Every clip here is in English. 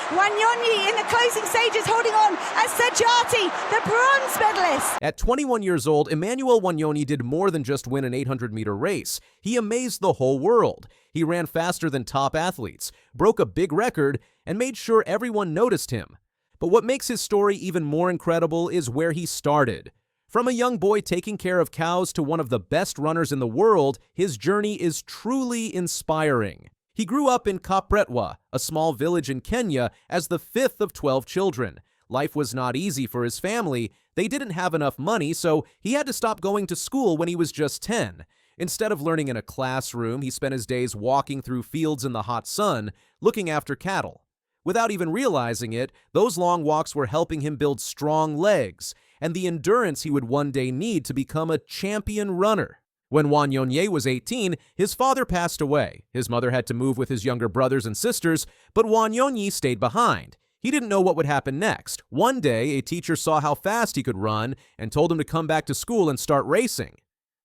Wanyonyi in the closing stages holding on as Sajati, the bronze medalist. At 21 years old, Emmanuel Wanyonyi did more than just win an 800-meter race. He amazed the whole world. He ran faster than top athletes, broke a big record, and made sure everyone noticed him. But what makes his story even more incredible is where he started. From a young boy taking care of cows to one of the best runners in the world, his journey is truly inspiring. He grew up in Kapretwa, a small village in Kenya, as the fifth of 12 children. Life was not easy for his family. They didn't have enough money, so he had to stop going to school when he was just 10. Instead of learning in a classroom, he spent his days walking through fields in the hot sun, looking after cattle. Without even realizing it, those long walks were helping him build strong legs and the endurance he would one day need to become a champion runner. When Wanyonyi was 18, his father passed away. His mother had to move with his younger brothers and sisters, but Wanyonyi stayed behind. He didn't know what would happen next. One day, a teacher saw how fast he could run and told him to come back to school and start racing.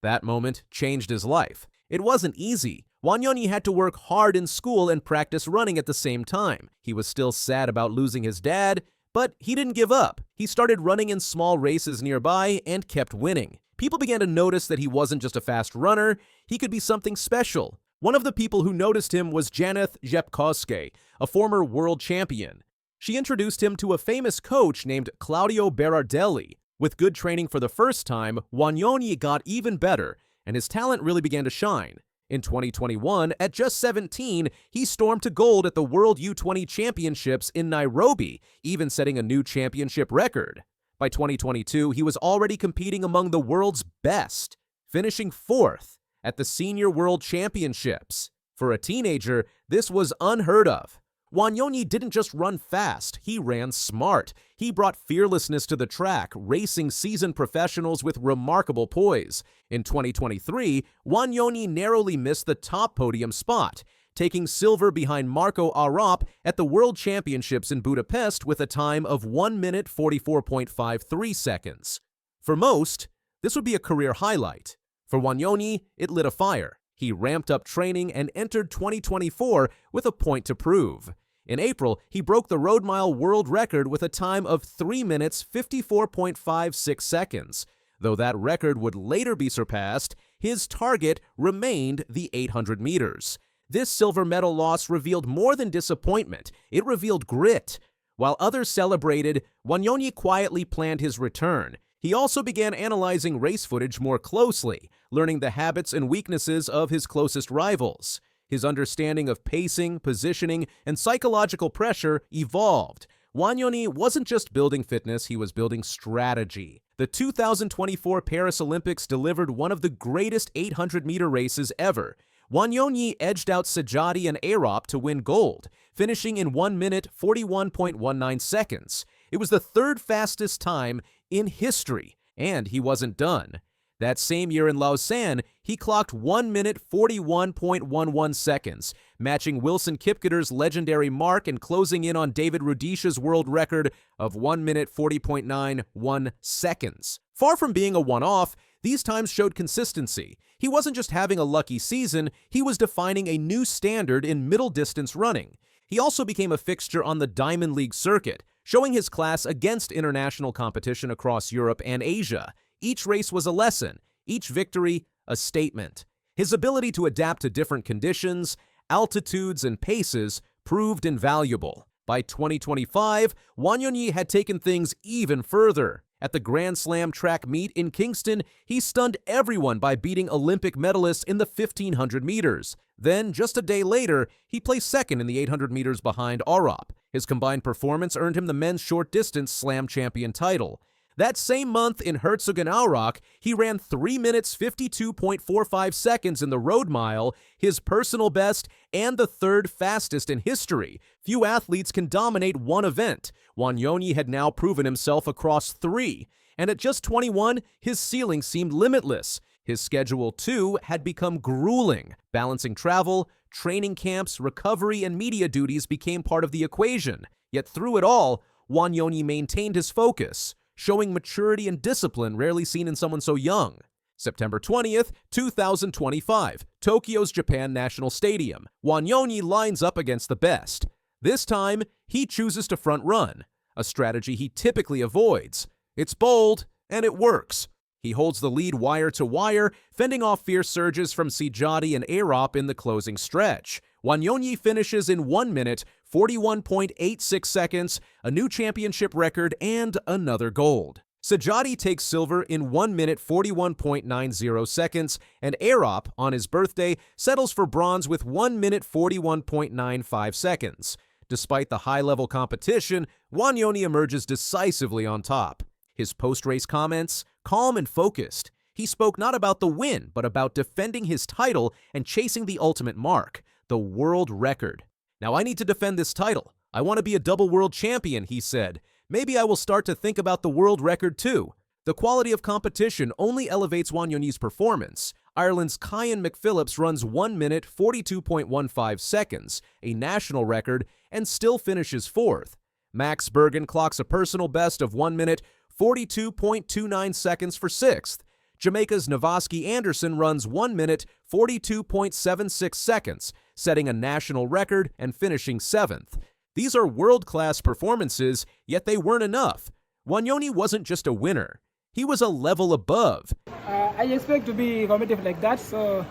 That moment changed his life. It wasn't easy. Wanyonyi had to work hard in school and practice running at the same time. He was still sad about losing his dad, but he didn't give up. He started running in small races nearby and kept winning. People began to notice that he wasn't just a fast runner, he could be something special. One of the people who noticed him was Janeth Jepkoske, a former world champion. She introduced him to a famous coach named Claudio Berardelli. With good training for the first time, Wanyonyi got even better, and his talent really began to shine. In 2021, at just 17, he stormed to gold at the World U20 Championships in Nairobi, even setting a new championship record. By 2022, he was already competing among the world's best, finishing 4th at the Senior World Championships. For a teenager, this was unheard of. Wanyonyi didn't just run fast, he ran smart. He brought fearlessness to the track, racing seasoned professionals with remarkable poise. In 2023, Wanyonyi narrowly missed the top podium spot, taking silver behind Marco Arop at the World Championships in Budapest with a time of 1 minute 44.53 seconds. For most, this would be a career highlight. For Wanyonyi, it lit a fire. He ramped up training and entered 2024 with a point to prove. In April, he broke the road mile world record with a time of 3 minutes 54.56 seconds. Though that record would later be surpassed, his target remained the 800 meters. This silver medal loss revealed more than disappointment. It revealed grit. While others celebrated, Wanyonyi quietly planned his return. He also began analyzing race footage more closely, learning the habits and weaknesses of his closest rivals. His understanding of pacing, positioning, and psychological pressure evolved. Wanyonyi wasn't just building fitness, he was building strategy. The 2024 Paris Olympics delivered one of the greatest 800-meter races ever. Wanyonyi edged out Sajati and Arop to win gold, finishing in 1 minute 41.19 seconds. It was the third fastest time in history, and he wasn't done. That same year in Lausanne, he clocked 1 minute 41.11 seconds, matching Wilson Kipketer's legendary mark and closing in on David Rudisha's world record of 1 minute 40.91 seconds. Far from being a one-off, these times showed consistency. He wasn't just having a lucky season, he was defining a new standard in middle-distance running. He also became a fixture on the Diamond League circuit, showing his class against international competition across Europe and Asia. Each race was a lesson, each victory a statement. His ability to adapt to different conditions, altitudes, and paces proved invaluable. By 2025, Wanyonyi had taken things even further. At the Grand Slam track meet in Kingston, he stunned everyone by beating Olympic medalists in the 1500 meters. Then, just a day later, he placed second in the 800 meters behind Arop. His combined performance earned him the men's short distance slam champion title. That same month in Herzogenaurach, he ran 3 minutes 52.45 seconds in the road mile, his personal best and the third fastest in history. Few athletes can dominate one event. Wanyonyi had now proven himself across 3, and at just 21, his ceiling seemed limitless. His schedule, too, had become grueling. Balancing travel, training camps, recovery, and media duties became part of the equation. Yet through it all, Wanyonyi maintained his focus, showing maturity and discipline rarely seen in someone so young. September 20th, 2025, Tokyo's Japan National Stadium. Wanyonyi lines up against the best. This time, He chooses to front run, a strategy he typically avoids. It's bold, and it works. He holds the lead wire to wire, fending off fierce surges from Sejati and Atop in the closing stretch. Wanyonyi finishes in 1 minute, 41.86 seconds, a new championship record, and another gold. Sejati takes silver in 1 minute, 41.90 seconds, and Atop, on his birthday, settles for bronze with 1 minute, 41.95 seconds. Despite the high-level competition, Wanyonyi emerges decisively on top. His post-race comments, calm and focused. He spoke not about the win, but about defending his title and chasing the ultimate mark, the world record. Now I need to defend this title. I want to be a double world champion, he said. Maybe I will start to think about the world record too. The quality of competition only elevates Wanyonyi's performance. Ireland's Kyan McPhillips runs 1 minute, 42.15 seconds, a national record, and still finishes fourth. Max Bergen clocks a personal best of 1 minute, 42.29 seconds for sixth. Jamaica's Navasky Anderson runs 1 minute, 42.76 seconds, setting a national record and finishing seventh. These are world-class performances, yet they weren't enough. Wanyonyi wasn't just a winner. He was a level above. I expect to be competitive like that, so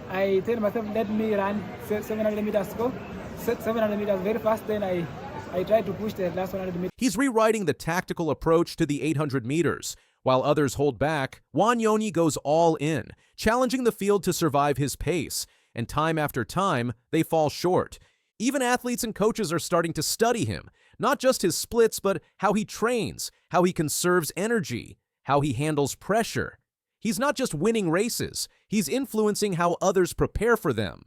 I tell myself, let me run 700 meters to go. 700 meters very fast, then I try to push the last 100 meters. He's rewriting the tactical approach to the 800 meters. While others hold back, Wanyonyi goes all in, challenging the field to survive his pace. And time after time, they fall short. Even athletes and coaches are starting to study him, not just his splits, but how he trains, how he conserves energy, how he handles pressure. He's not just winning races, he's influencing how others prepare for them.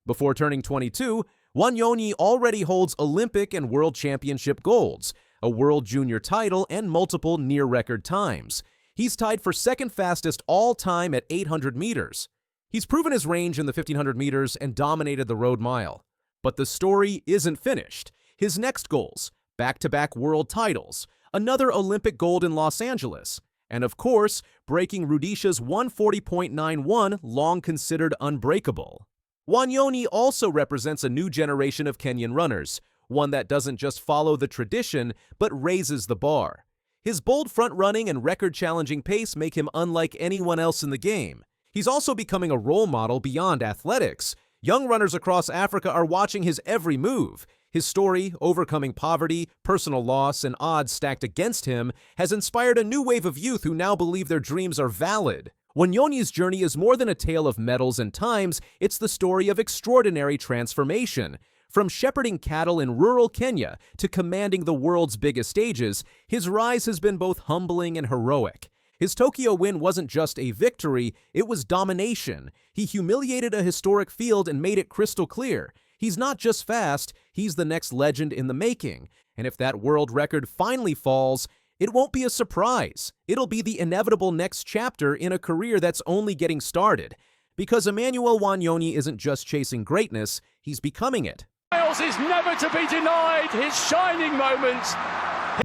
Before turning 22, Wanyonyi already holds Olympic and World Championship golds, a World Junior title, and multiple near-record times. He's tied for second fastest all-time at 800 meters. He's proven his range in the 1500 meters and dominated the road mile. But the story isn't finished. His next goals, back-to-back world titles, another Olympic gold in Los Angeles, and of course, breaking Rudisha's 140.91, long considered unbreakable. Wanyonyi also represents a new generation of Kenyan runners, one that doesn't just follow the tradition, but raises the bar. His bold front-running and record-challenging pace make him unlike anyone else in the game. He's also becoming a role model beyond athletics. Young runners across Africa are watching his every move. His story, overcoming poverty, personal loss, and odds stacked against him, has inspired a new wave of youth who now believe their dreams are valid. Wanyonyi's journey is more than a tale of medals and times, it's the story of extraordinary transformation. From shepherding cattle in rural Kenya to commanding the world's biggest stages, his rise has been both humbling and heroic. His Tokyo win wasn't just a victory, it was domination. He humiliated a historic field and made it crystal clear. He's not just fast, he's the next legend in the making. And if that world record finally falls, it won't be a surprise. It'll be the inevitable next chapter in a career that's only getting started. Because Emmanuel Wanyonyi isn't just chasing greatness, he's becoming it. Lyles is never to be denied his shining moment.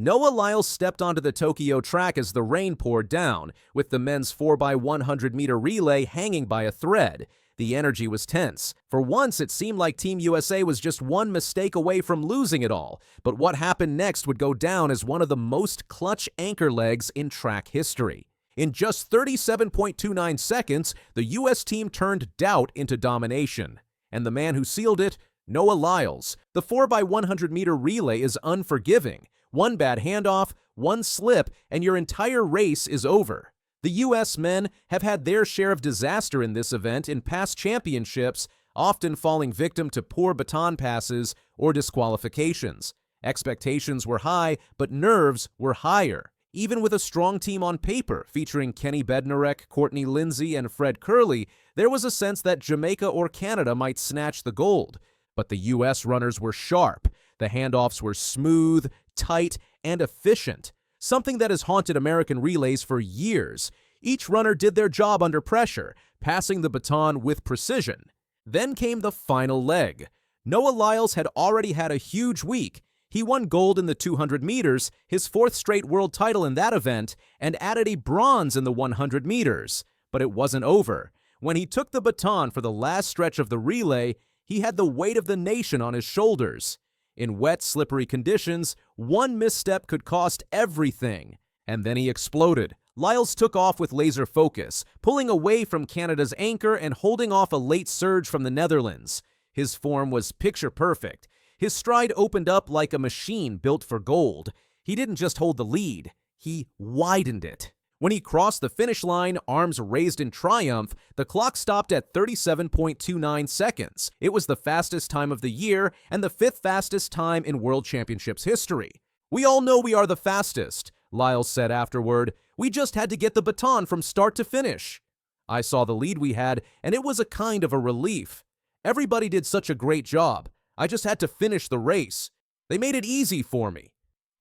Noah Lyles stepped onto the Tokyo track as the rain poured down, with the men's 4x100-meter relay hanging by a thread. The energy was tense. For once, it seemed like Team USA was just one mistake away from losing it all. But what happened next would go down as one of the most clutch anchor legs in track history. In just 37.29 seconds, the US team turned doubt into domination. And the man who sealed it, Noah Lyles. The 4x100-meter relay is unforgiving. One bad handoff, one slip, and your entire race is over. The U.S. men have had their share of disaster in this event in past championships, often falling victim to poor baton passes or disqualifications. Expectations were high, but nerves were higher. Even with a strong team on paper, featuring Kenny Bednarek, Courtney Lindsay, and Fred Curley, there was a sense that Jamaica or Canada might snatch the gold. But the U.S. runners were sharp. The handoffs were smooth, tight, and efficient, something that has haunted American relays for years. Each runner did their job under pressure, passing the baton with precision. Then came the final leg. Noah Lyles had already had a huge week. He won gold in the 200 meters, his fourth straight world title in that event, and added a bronze in the 100 meters. But it wasn't over. When he took the baton for the last stretch of the relay, he had the weight of the nation on his shoulders. In wet, slippery conditions, one misstep could cost everything. And then he exploded. Lyles took off with laser focus, pulling away from Canada's anchor and holding off a late surge from the Netherlands. His form was picture perfect. His stride opened up like a machine built for gold. He didn't just hold the lead, he widened it. When he crossed the finish line, arms raised in triumph, the clock stopped at 37.29 seconds. It was the fastest time of the year and the 5th fastest time in World Championships history. "We all know we are the fastest," Lyles said afterward. "We just had to get the baton from start to finish." I saw the lead we had, and it was a kind of a relief. Everybody did such a great job. I just had to finish the race. They made it easy for me.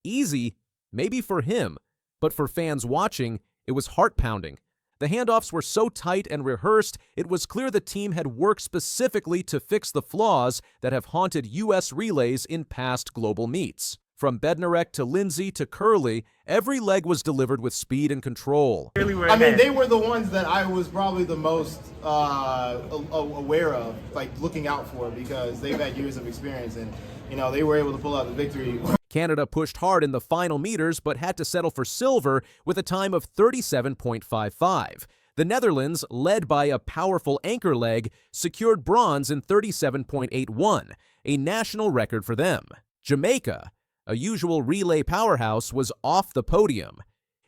Easy? Maybe for him, but for fans watching, it was heart-pounding. The handoffs were so tight and rehearsed, it was clear the team had worked specifically to fix the flaws that have haunted U.S. relays in past global meets. From Bednarek to Lindsay to Curley, every leg was delivered with speed and control. I mean, they were the ones that I was probably the most aware of, like looking out for, because they've had years of experience and, they were able to pull out the victory. Canada pushed hard in the final meters but had to settle for silver with a time of 37.55. The Netherlands, led by a powerful anchor leg, secured bronze in 37.81, a national record for them. Jamaica, a usual relay powerhouse, was off the podium.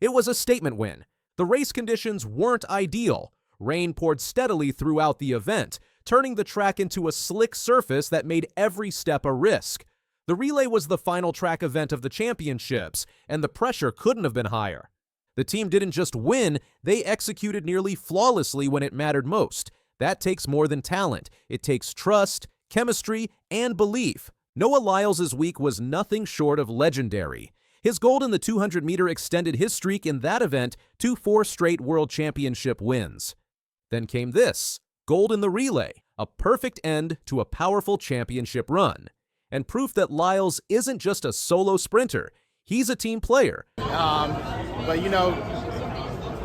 It was a statement win. The race conditions weren't ideal. Rain poured steadily throughout the event, turning the track into a slick surface that made every step a risk. The relay was the final track event of the championships, and the pressure couldn't have been higher. The team didn't just win, they executed nearly flawlessly when it mattered most. That takes more than talent. It takes trust, chemistry, and belief. Noah Lyles' week was nothing short of legendary. His gold in the 200-meter extended his streak in that event to 4 straight World Championship wins. Then came this, gold in the relay, a perfect end to a powerful championship run, and proof that Lyles isn't just a solo sprinter, he's a team player. But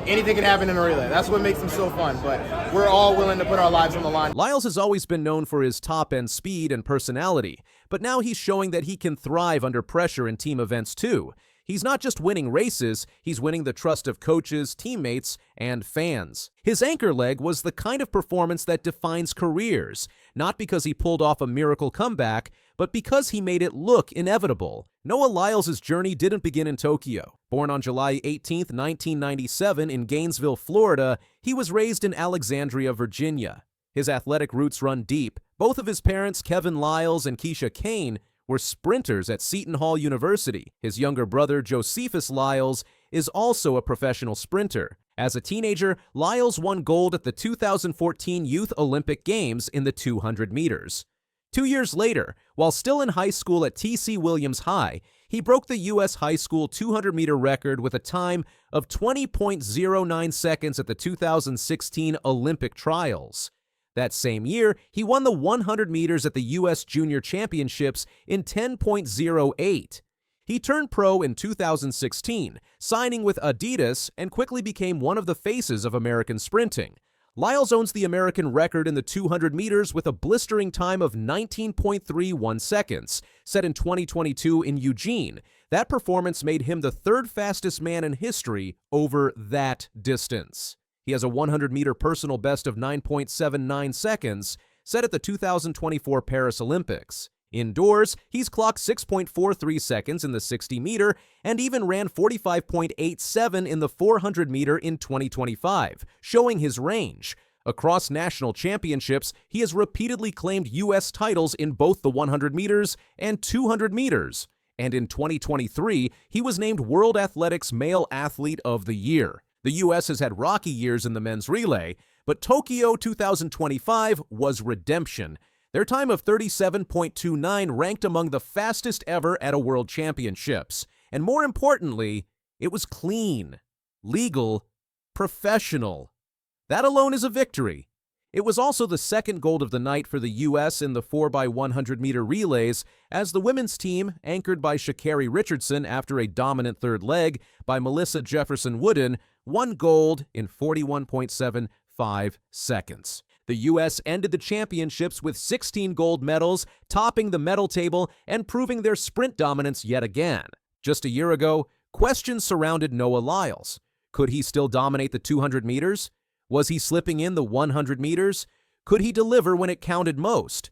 anything can happen in a relay. That's what makes them so fun, but we're all willing to put our lives on the line. Lyles has always been known for his top-end speed and personality, but now he's showing that he can thrive under pressure in team events too. He's not just winning races, he's winning the trust of coaches, teammates, and fans. His anchor leg was the kind of performance that defines careers, not because he pulled off a miracle comeback, but because he made it look inevitable. Noah Lyles' journey didn't begin in Tokyo. Born on July 18, 1997 in Gainesville, Florida, he was raised in Alexandria, Virginia. His athletic roots run deep. Both of his parents, Kevin Lyles and Keisha Kane, were sprinters at Seton Hall University. His younger brother, Josephus Lyles, is also a professional sprinter. As a teenager, Lyles won gold at the 2014 Youth Olympic Games in the 200 meters. 2 years later, while still in high school at T.C. Williams High, he broke the U.S. high school 200-meter record with a time of 20.09 seconds at the 2016 Olympic trials. That same year, he won the 100 meters at the U.S. Junior Championships in 10.08. He turned pro in 2016, signing with Adidas, and quickly became one of the faces of American sprinting. Lyles owns the American record in the 200 meters with a blistering time of 19.31 seconds, set in 2022 in Eugene. That performance made him the 3rd fastest man in history over that distance. He has a 100-meter personal best of 9.79 seconds, set at the 2024 Paris Olympics. Indoors, he's clocked 6.43 seconds in the 60-meter and even ran 45.87 in the 400-meter in 2025, showing his range. Across national championships, he has repeatedly claimed U.S. titles in both the 100 meters and 200 meters. And in 2023, he was named World Athletics Male Athlete of the Year. The U.S. has had rocky years in the men's relay, but Tokyo 2025 was redemption. Their time of 37.29 ranked among the fastest ever at a World Championships. And more importantly, it was clean, legal, professional. That alone is a victory. It was also the second gold of the night for the U.S. in the 4x100-meter relays, as the women's team, anchored by Sha'Carri Richardson after a dominant third leg by Melissa Jefferson Wooden, won gold in 41.75 seconds. The U.S. ended the championships with 16 gold medals, topping the medal table and proving their sprint dominance yet again. Just a year ago, questions surrounded Noah Lyles. Could he still dominate the 200 meters? Was he slipping in the 100 meters? Could he deliver when it counted most?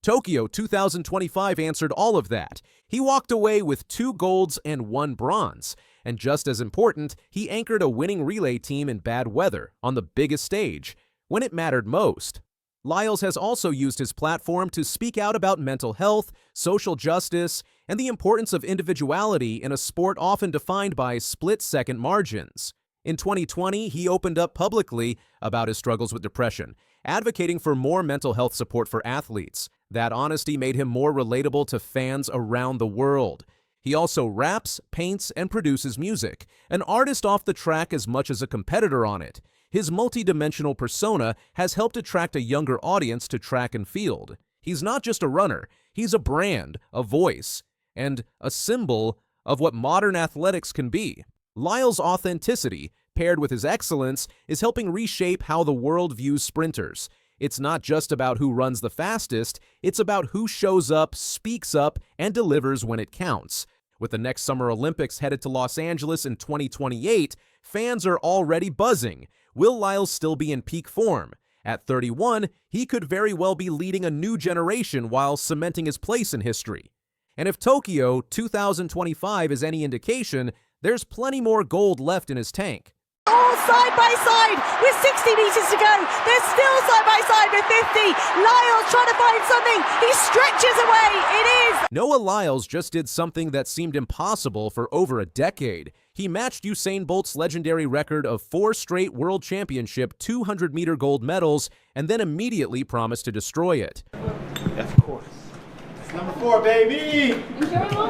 Tokyo 2025 answered all of that. He walked away with 2 golds and 1 bronze. And just as important, he anchored a winning relay team in bad weather on the biggest stage, when it mattered most. Lyles has also used his platform to speak out about mental health, social justice, and the importance of individuality in a sport often defined by split-second margins. In 2020, he opened up publicly about his struggles with depression, advocating for more mental health support for athletes. That honesty made him more relatable to fans around the world. He also raps, paints, and produces music, an artist off the track as much as a competitor on it. His multi-dimensional persona has helped attract a younger audience to track and field. He's not just a runner, he's a brand, a voice, and a symbol of what modern athletics can be. Lyles' authenticity, paired with his excellence, is helping reshape how the world views sprinters. It's not just about who runs the fastest, it's about who shows up, speaks up, and delivers when it counts. With the next Summer Olympics headed to Los Angeles in 2028, fans are already buzzing. Will Lyles still be in peak form? At 31, he could very well be leading a new generation while cementing his place in history. And if Tokyo 2025 is any indication, there's plenty more gold left in his tank. All side by side with 60 meters to go. They're still side by side with 50. Lyles trying to find something. He stretches away. It is. Noah Lyles just did something that seemed impossible for over a decade. He matched Usain Bolt's legendary record of 4 straight World Championship 200-meter gold medals and then immediately promised to destroy it. Of course. It's number 4, baby!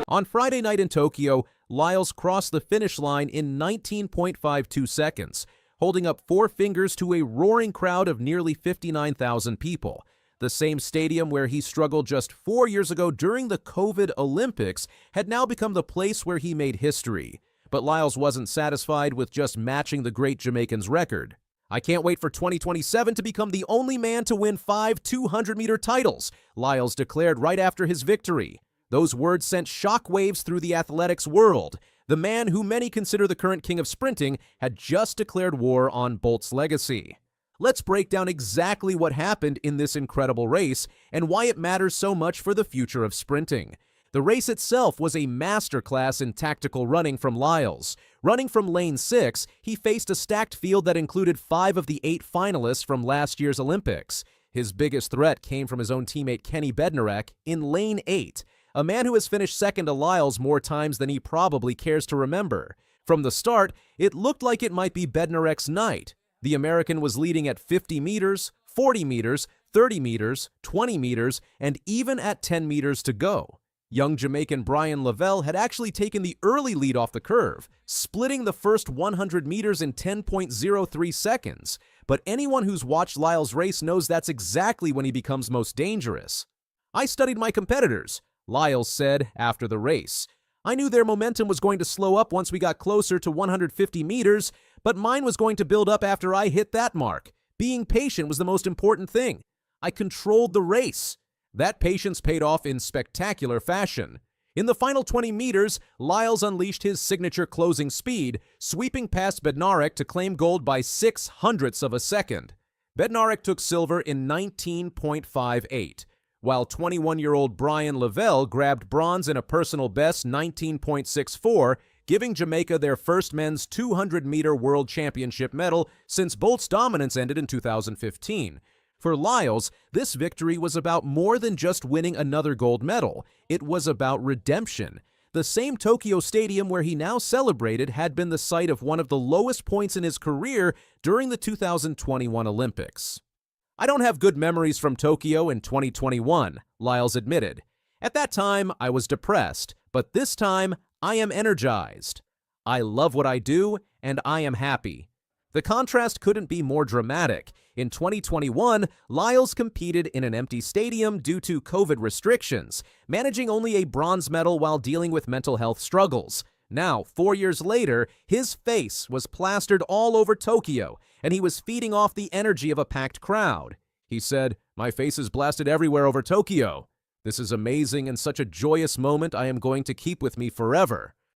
On Friday night in Tokyo, Lyles crossed the finish line in 19.52 seconds, holding up 4 fingers to a roaring crowd of nearly 59,000 people. The same stadium where he struggled just 4 years ago during the COVID Olympics had now become the place where he made history. But Lyles wasn't satisfied with just matching the great Jamaican's record. "I can't wait for 2027 to become the only man to win 5 200-meter titles," Lyles declared right after his victory. Those words sent shockwaves through the athletics world. The man who many consider the current king of sprinting had just declared war on Bolt's legacy. Let's break down exactly what happened in this incredible race and why it matters so much for the future of sprinting. The race itself was a masterclass in tactical running from Lyles. Running from lane 6, he faced a stacked field that included 5 of the 8 finalists from last year's Olympics. His biggest threat came from his own teammate Kenny Bednarek in lane 8, a man who has finished second to Lyles more times than he probably cares to remember. From the start, it looked like it might be Bednarek's night. The American was leading at 50 meters, 40 meters, 30 meters, 20 meters, and even at 10 meters to go. Young Jamaican Brian Lavelle had actually taken the early lead off the curve, splitting the first 100 meters in 10.03 seconds. But anyone who's watched Lyles race knows that's exactly when he becomes most dangerous. "I studied my competitors," Lyles said after the race. "I knew their momentum was going to slow up once we got closer to 150 meters, but mine was going to build up after I hit that mark. Being patient was the most important thing. I controlled the race." That patience paid off in spectacular fashion. In the final 20 meters, Lyles unleashed his signature closing speed, sweeping past Bednarek to claim gold by 0.06 of a second. Bednarek took silver in 19.58, while 21-year-old Brian Lavelle grabbed bronze in a personal best 19.64, giving Jamaica their first men's 200-meter world championship medal since Bolt's dominance ended in 2015. For Lyles, this victory was about more than just winning another gold medal. It was about redemption. The same Tokyo Stadium where he now celebrated had been the site of one of the lowest points in his career during the 2021 Olympics. "I don't have good memories from Tokyo in 2021, Lyles admitted. "At that time, I was depressed, but this time, I am energized. I love what I do, and I am happy." The contrast couldn't be more dramatic. In 2021, Lyles competed in an empty stadium due to COVID restrictions, managing only a bronze medal while dealing with mental health struggles. Now, 4 years later, his face was plastered all over Tokyo, and he was feeding off the energy of a packed crowd. He said, "My face is blasted everywhere over Tokyo. This is amazing and such a joyous moment I am going to keep with me forever."